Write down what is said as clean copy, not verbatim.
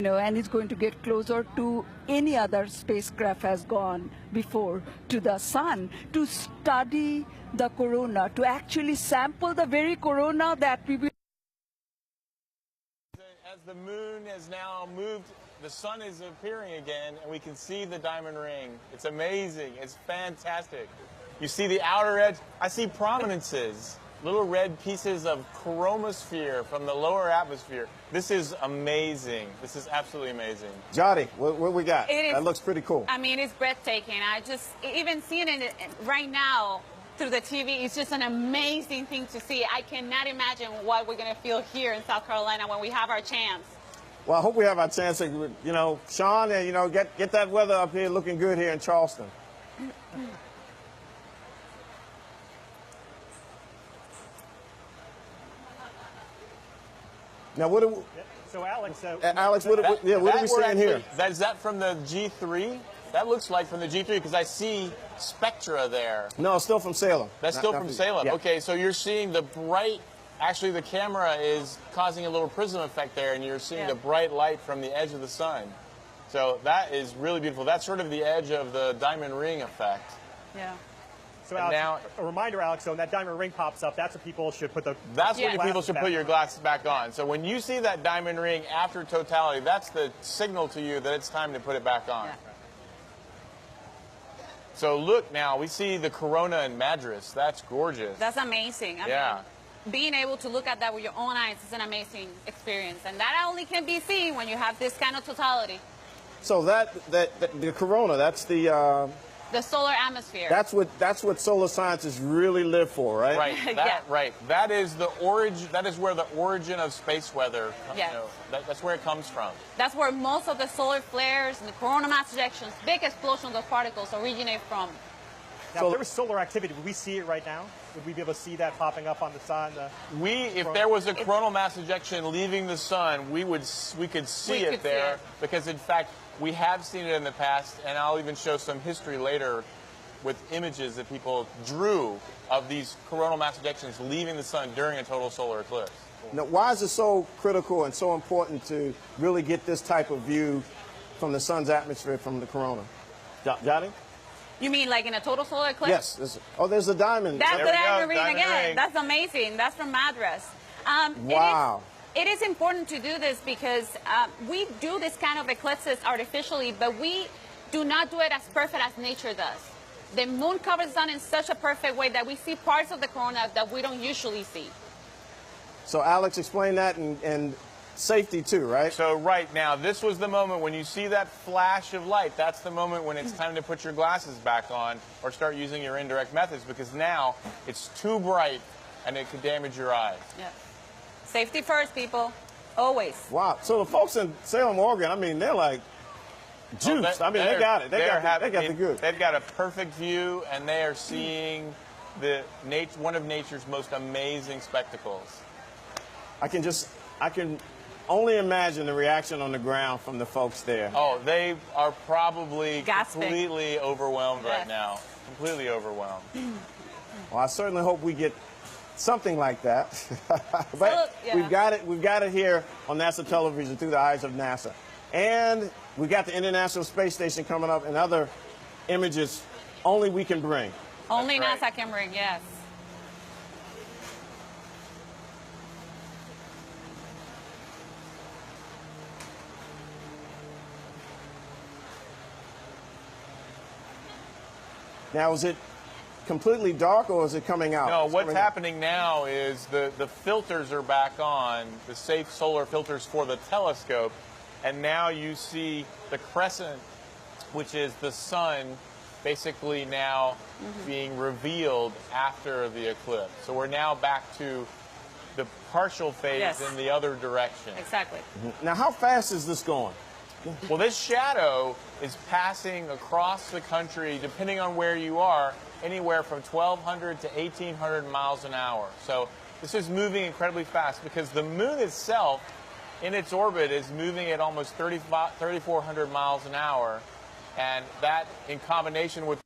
And it's going to get closer to any other spacecraft has gone before to the sun to study the corona, to actually sample the very corona that we will. As the moon has now moved, the sun is appearing again, and we can see the diamond ring. It's amazing. It's fantastic. You see the outer edge. I see prominences, little red pieces of chromosphere from the lower atmosphere. This is amazing. This is absolutely amazing. Jody, what we got? That looks pretty cool. I mean, it's breathtaking. Even seeing it right now through the TV, it's just an amazing thing to see. I cannot imagine what we're going to feel here in South Carolina when we have our chance. Well, I hope we have our chance to, Sean, and, get that weather up here looking good here in Charleston. Now, what do we... So, Alex, what are we seeing here? Is that from the G3? That looks like from the G3 because I see spectra there. No, it's still from Salem. That's still from Salem. Yeah. Okay, so you're seeing the bright... Actually, the camera is causing a little prism effect there, and you're seeing the bright light from the edge of the sun. So that is really beautiful. That's sort of the edge of the diamond ring effect. Yeah. So, Alex, now, a reminder, Alex, so when that diamond ring pops up, that's what people should put people should put your glasses back on. So when you see that diamond ring after totality, that's the signal to you that it's time to put it back on. Yeah. So look now, we see the corona in Madras. That's gorgeous. That's amazing. I mean, being able to look at that with your own eyes is an amazing experience. And that only can be seen when you have this kind of totality. So the corona, that's the solar atmosphere. That's what solar scientists really live for, right? Right. Right. That is the origin. That is where the origin of space weather. That's where it comes from. That's where most of the solar flares and the corona mass ejections, big explosions of particles, originate from. Now, if there was solar activity, would we see it right now? Would we be able to see that popping up on the sun? If there was a coronal mass ejection leaving the sun, we could see it there because, in fact, we have seen it in the past, and I'll even show some history later with images that people drew of these coronal mass ejections leaving the sun during a total solar eclipse. Now, why is it so critical and so important to really get this type of view from the sun's atmosphere from the corona? Johnny? You mean like in a total solar eclipse? Yes. There's a diamond. That's the diamond ring again. That's amazing. That's from Madras. Wow. It is important to do this because we do this kind of eclipses artificially, but we do not do it as perfect as nature does. The moon covers the sun in such a perfect way that we see parts of the corona that we don't usually see. So, Alex, explain that and safety too, right? So right now, this was the moment when you see that flash of light. That's the moment when it's time to put your glasses back on or start using your indirect methods because now it's too bright and it could damage your eyes. Yeah. Safety first, people. Always. Wow. So the folks in Salem, Oregon, I mean, they're like juiced. I mean, they got it. They got the good. They've got a perfect view, and they are seeing one of nature's most amazing spectacles. I can only imagine the reaction on the ground from the folks there. Oh, they are probably gasping. Completely overwhelmed right now. Completely overwhelmed. Well, I certainly hope we get something like that. But we've got it here on NASA television through the eyes of NASA. And we got the International Space Station coming up and other images only we can bring. Only NASA can bring, yes. Now, is it completely dark or is it coming out? No, what's happening now is the filters are back on, the safe solar filters for the telescope, and now you see the crescent, which is the sun, basically now being revealed after the eclipse. So we're now back to the partial phase in the other direction. Exactly. Now, how fast is this going? Well, this shadow is passing across the country, depending on where you are, anywhere from 1,200 to 1,800 miles an hour. So this is moving incredibly fast because the moon itself, in its orbit, is moving at almost 3,400 miles an hour. And that, in combination with